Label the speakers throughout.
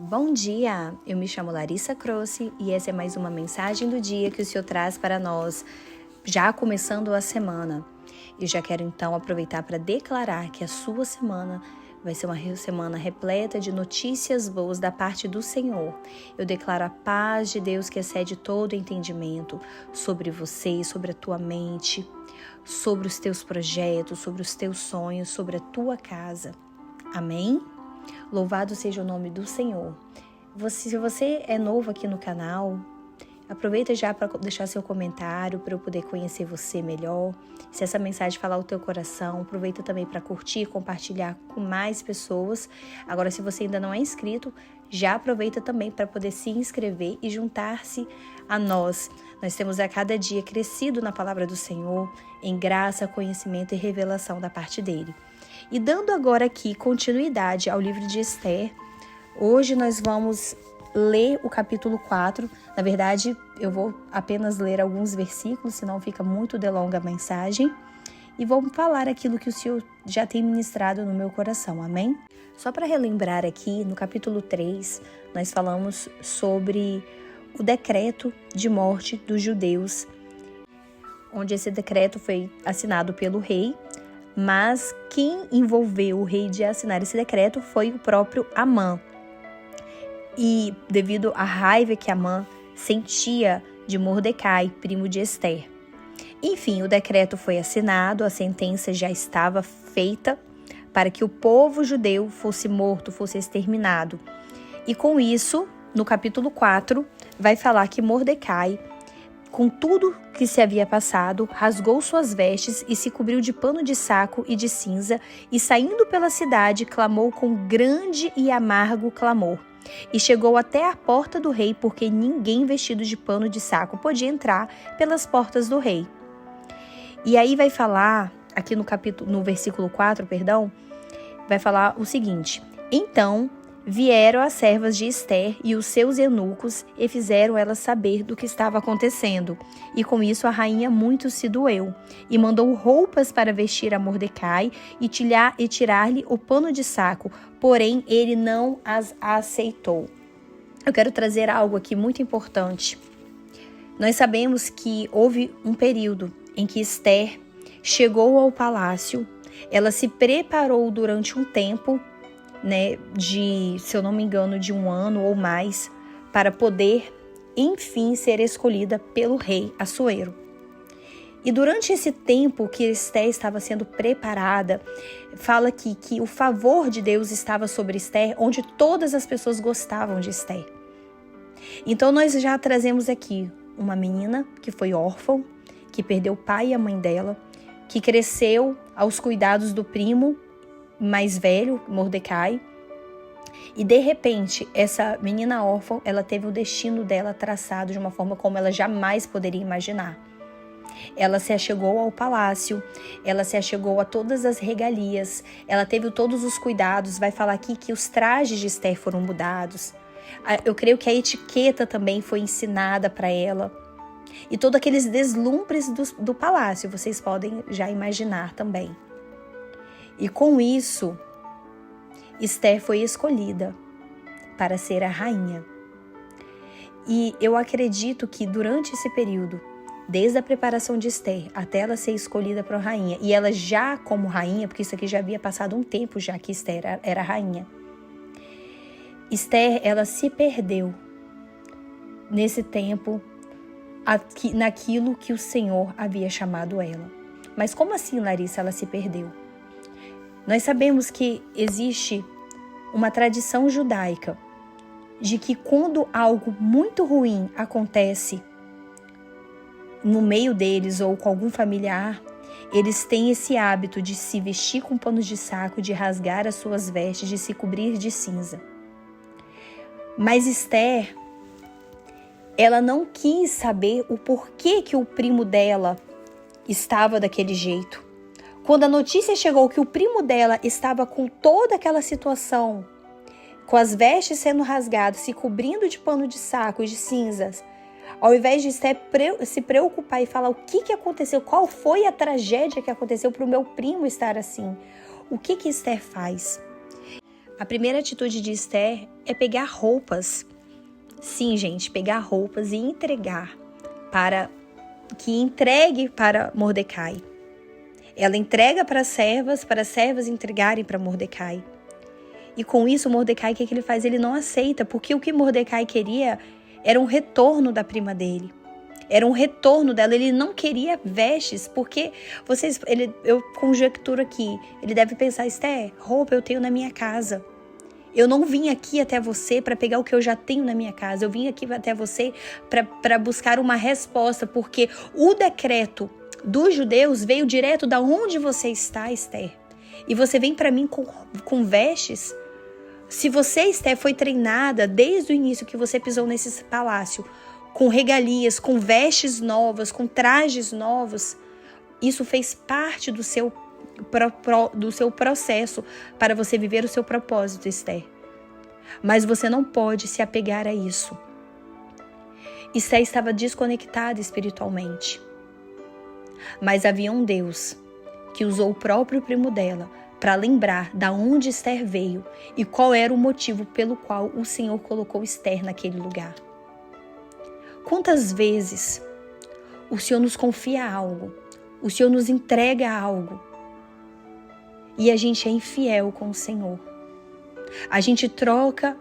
Speaker 1: Bom dia, eu me chamo Larissa Crossi e essa é mais uma mensagem do dia que o Senhor traz para nós, já começando a semana. Eu já quero então aproveitar para declarar que a sua semana vai ser uma semana repleta de notícias boas da parte do Senhor. Eu declaro a paz de Deus que excede todo entendimento sobre você, sobre a tua mente, sobre os teus projetos, sobre os teus sonhos, sobre a tua casa. Amém? Louvado seja o nome do Senhor. Se você é novo aqui no canal, aproveita já para deixar seu comentário para eu poder conhecer você melhor. Se essa mensagem falar o teu coração, aproveita também para curtir e compartilhar com mais pessoas. Agora, se você ainda não é inscrito, já aproveita também para poder se inscrever e juntar-se a nós. Nós temos a cada dia crescido na palavra do Senhor, em graça, conhecimento e revelação da parte dele. E dando agora aqui continuidade ao livro de Esther, hoje nós vamos ler o capítulo 4. Na verdade, eu vou apenas ler alguns versículos, senão fica muito delonga a mensagem. E vamos falar aquilo que o Senhor já tem ministrado no meu coração, amém? Só para relembrar aqui, no capítulo 3, nós falamos sobre o decreto de morte dos judeus, onde esse decreto foi assinado pelo rei, mas quem envolveu o rei de assinar esse decreto foi o próprio Amã. E devido à raiva que Amã sentia de Mordecai, primo de Esther. Enfim, o decreto foi assinado, a sentença já estava feita para que o povo judeu fosse morto, fosse exterminado. E com isso, no capítulo 4, vai falar que Mordecai, com tudo que se havia passado, rasgou suas vestes e se cobriu de pano de saco e de cinza, e saindo pela cidade, clamou com grande e amargo clamor. E chegou até a porta do rei, porque ninguém vestido de pano de saco podia entrar pelas portas do rei. E aí vai falar, aqui no versículo 4, vai falar o seguinte: Então vieram as servas de Esther e os seus eunucos e fizeram ela saber do que estava acontecendo. E com isso a rainha muito se doeu e mandou roupas para vestir a Mordecai e tirar-lhe o pano de saco, porém ele não as aceitou. Eu quero trazer algo aqui muito importante. Nós sabemos que houve um período em que Esther chegou ao palácio, ela se preparou durante um tempo, se eu não me engano, de 1 ano ou mais, para poder, enfim, ser escolhida pelo rei Assuero. E durante esse tempo que Esther estava sendo preparada, fala aqui que o favor de Deus estava sobre Esther, onde todas as pessoas gostavam de Esther. Então nós já trazemos aqui uma menina que foi órfã, que perdeu o pai e a mãe dela, que cresceu aos cuidados do primo mais velho, Mordecai, e de repente essa menina órfã, ela teve o destino dela traçado de uma forma como ela jamais poderia imaginar. Ela se achegou ao palácio, ela se achegou a todas as regalias, ela teve todos os cuidados. Vai falar aqui que os trajes de Esther foram mudados. Eu creio que a etiqueta também foi ensinada para ela. E todos aqueles deslumbres do palácio, vocês podem já imaginar também. E com isso, Esther foi escolhida para ser a rainha. E eu acredito que durante esse período, desde a preparação de Esther até ela ser escolhida para rainha, e ela já como rainha, porque isso aqui já havia passado um tempo já que Esther era rainha, Esther, ela se perdeu nesse tempo naquilo que o Senhor havia chamado ela. Mas como assim, Larissa, ela se perdeu? Nós sabemos que existe uma tradição judaica de que quando algo muito ruim acontece no meio deles ou com algum familiar, eles têm esse hábito de se vestir com panos de saco, de rasgar as suas vestes, de se cobrir de cinza. Mas Esther, ela não quis saber o porquê que o primo dela estava daquele jeito. Quando a notícia chegou que o primo dela estava com toda aquela situação, com as vestes sendo rasgadas, se cobrindo de pano de saco e de cinzas, ao invés de Esther se preocupar e falar o que aconteceu, qual foi a tragédia que aconteceu para o meu primo estar assim, o que Esther faz? A primeira atitude de Esther é pegar roupas. Sim, gente, pegar roupas e entregue para Mordecai. Ela entrega para as servas entregarem para Mordecai. E com isso, Mordecai, o que ele faz? Ele não aceita, porque o que Mordecai queria era um retorno da prima dele. Era um retorno dela, ele não queria vestes, porque eu conjecturo aqui, ele deve pensar, Esther, roupa eu tenho na minha casa. Eu não vim aqui até você para pegar o que eu já tenho na minha casa, eu vim aqui até você para buscar uma resposta, porque o decreto dos judeus veio direto da onde você está, Esther. E você vem para mim com vestes? Se você, Esther, foi treinada desde o início que você pisou nesse palácio, com regalias, com vestes novas, com trajes novos, isso fez parte do seu processo para você viver o seu propósito, Esther. Mas você não pode se apegar a isso. Esther estava desconectada espiritualmente. Mas havia um Deus que usou o próprio primo dela para lembrar da onde Esther veio e qual era o motivo pelo qual o Senhor colocou Esther naquele lugar. Quantas vezes o Senhor nos confia algo, o Senhor nos entrega algo e a gente é infiel com o Senhor. A gente troca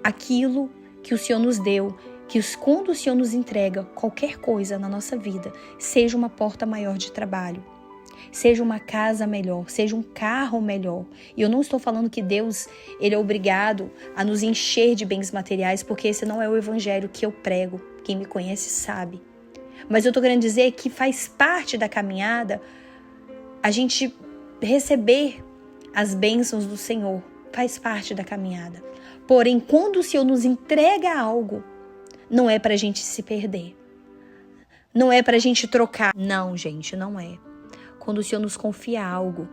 Speaker 1: aquilo que o Senhor nos deu, que quando o Senhor nos entrega qualquer coisa na nossa vida, seja uma porta maior de trabalho, seja uma casa melhor, seja um carro melhor. E eu não estou falando que Deus ele é obrigado a nos encher de bens materiais, porque esse não é o evangelho que eu prego. Quem me conhece sabe. Mas eu estou querendo dizer que faz parte da caminhada a gente receber as bênçãos do Senhor. Faz parte da caminhada. Porém, quando o Senhor nos entrega algo, não é para a gente se perder. Não é para a gente trocar. Não, gente, não é. Quando o Senhor nos confia algo,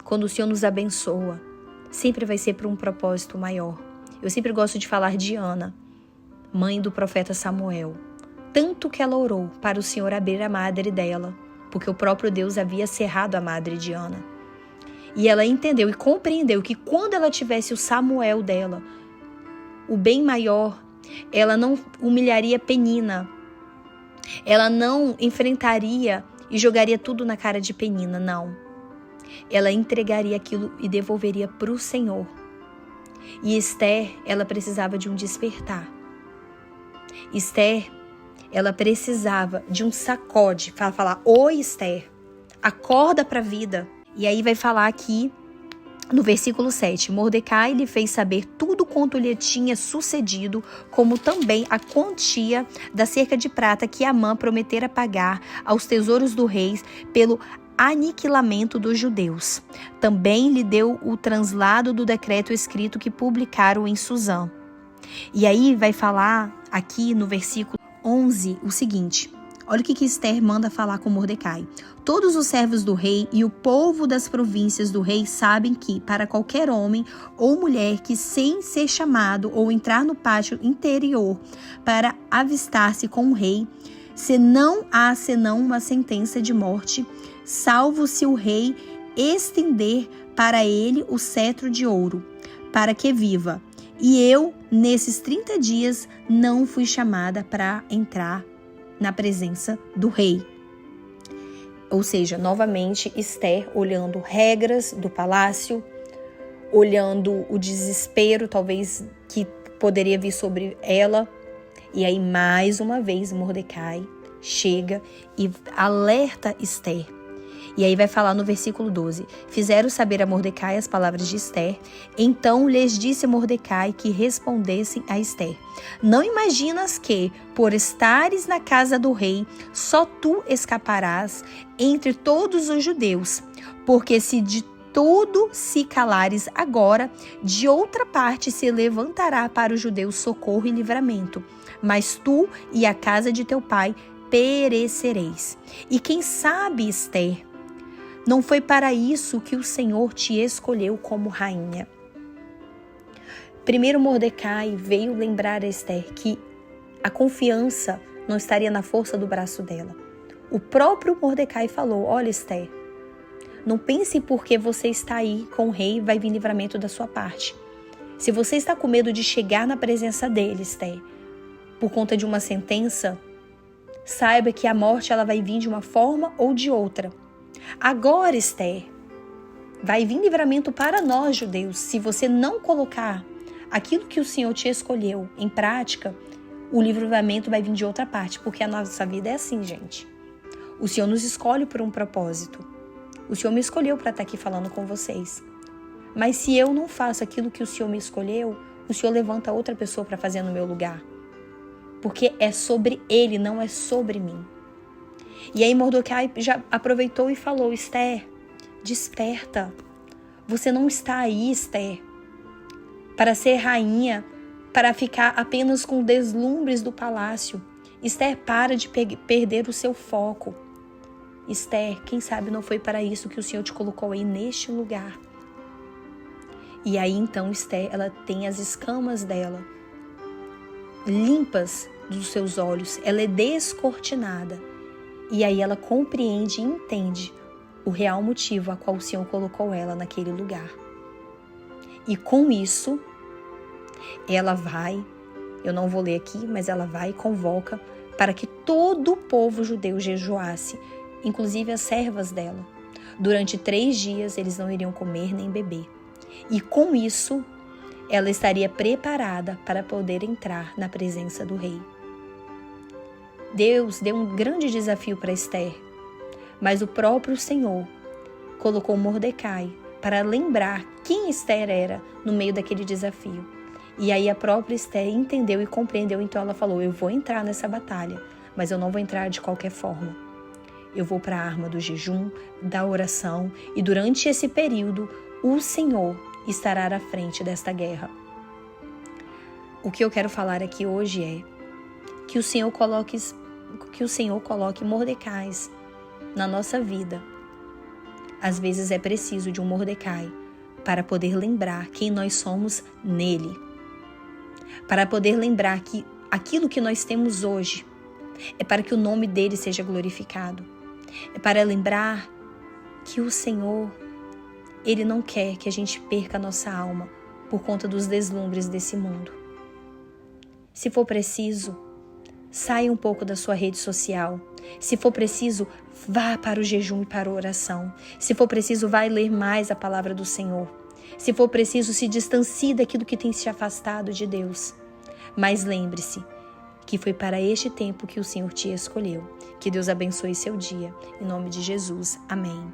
Speaker 1: quando o Senhor nos abençoa, sempre vai ser para um propósito maior. Eu sempre gosto de falar de Ana, mãe do profeta Samuel. Tanto que ela orou para o Senhor abrir a madre dela, porque o próprio Deus havia cerrado a madre de Ana. E ela entendeu e compreendeu que quando ela tivesse o Samuel dela, o bem maior, ela não humilharia Penina. Ela não enfrentaria e jogaria tudo na cara de Penina, não. Ela entregaria aquilo e devolveria para o Senhor. E Esther, ela precisava de um despertar. Esther, ela precisava de um sacode para falar, oi Esther, acorda para a vida. E aí vai falar aqui no versículo 7, Mordecai lhe fez saber tudo quanto lhe tinha sucedido, como também a quantia da cerca de prata que Amã prometera pagar aos tesouros do rei pelo aniquilamento dos judeus. Também lhe deu o translado do decreto escrito que publicaram em Susã. E aí vai falar aqui no versículo 11 o seguinte, olha o que Esther manda falar com Mordecai. Todos os servos do rei e o povo das províncias do rei sabem que, para qualquer homem ou mulher que, sem ser chamado ou entrar no pátio interior para avistar-se com o rei, se não há senão uma sentença de morte, salvo se o rei estender para ele o cetro de ouro, para que viva. E eu, nesses 30 dias, não fui chamada para entrar na presença do rei. Ou seja, novamente, Esther olhando regras do palácio, olhando o desespero, talvez, que poderia vir sobre ela. E aí, mais uma vez, Mordecai chega e alerta Esther. E aí vai falar no versículo 12. Fizeram saber a Mordecai as palavras de Esther. Então lhes disse Mordecai que respondessem a Esther. Não imaginas que, por estares na casa do rei, só tu escaparás entre todos os judeus. Porque se de tudo se calares agora, de outra parte se levantará para os judeus socorro e livramento. Mas tu e a casa de teu pai perecereis. E quem sabe, Esther, não foi para isso que o Senhor te escolheu como rainha. Primeiro Mordecai veio lembrar a Esther que a confiança não estaria na força do braço dela. O próprio Mordecai falou, olha Esther, não pense porque você está aí com o rei vai vir livramento da sua parte. Se você está com medo de chegar na presença dele, Esther, por conta de uma sentença, saiba que a morte ela vai vir de uma forma ou de outra. Agora, Esther, vai vir livramento para nós, judeus. Se você não colocar aquilo que o Senhor te escolheu em prática, o livramento vai vir de outra parte, porque a nossa vida é assim, gente. O Senhor nos escolhe por um propósito. O Senhor me escolheu para estar aqui falando com vocês. Mas se eu não faço aquilo que o Senhor me escolheu, o Senhor levanta outra pessoa para fazer no meu lugar. Porque é sobre ele, não é sobre mim. E aí Mordecai já aproveitou e falou: Esther, desperta. Você não está aí, Esther, para ser rainha, para ficar apenas com deslumbres do palácio. Esther, para de perder o seu foco. Esther, quem sabe não foi para isso que o Senhor te colocou aí neste lugar. E aí então Esther, ela tem as escamas dela limpas dos seus olhos, ela é descortinada. E aí ela compreende e entende o real motivo a qual o Senhor colocou ela naquele lugar. E com isso, ela vai, eu não vou ler aqui, mas ela vai e convoca para que todo o povo judeu jejuasse, inclusive as servas dela. Durante 3 dias eles não iriam comer nem beber. E com isso, ela estaria preparada para poder entrar na presença do rei. Deus deu um grande desafio para Esther, mas o próprio Senhor colocou Mordecai para lembrar quem Esther era no meio daquele desafio. E aí a própria Esther entendeu e compreendeu, então ela falou: eu vou entrar nessa batalha, mas eu não vou entrar de qualquer forma. Eu vou para a arma do jejum, da oração, e durante esse período o Senhor estará à frente desta guerra. O que eu quero falar aqui hoje é que o Senhor coloque Mordecais na nossa vida. Às vezes é preciso de um Mordecai para poder lembrar quem nós somos nele. Para poder lembrar que aquilo que nós temos hoje é para que o nome dele seja glorificado. É para lembrar que o Senhor, ele não quer que a gente perca a nossa alma por conta dos deslumbres desse mundo. Se for preciso, saia um pouco da sua rede social. Se for preciso, vá para o jejum e para a oração. Se for preciso, vai ler mais a palavra do Senhor. Se for preciso, se distancie daquilo que tem se afastado de Deus. Mas lembre-se que foi para este tempo que o Senhor te escolheu. Que Deus abençoe seu dia. Em nome de Jesus. Amém.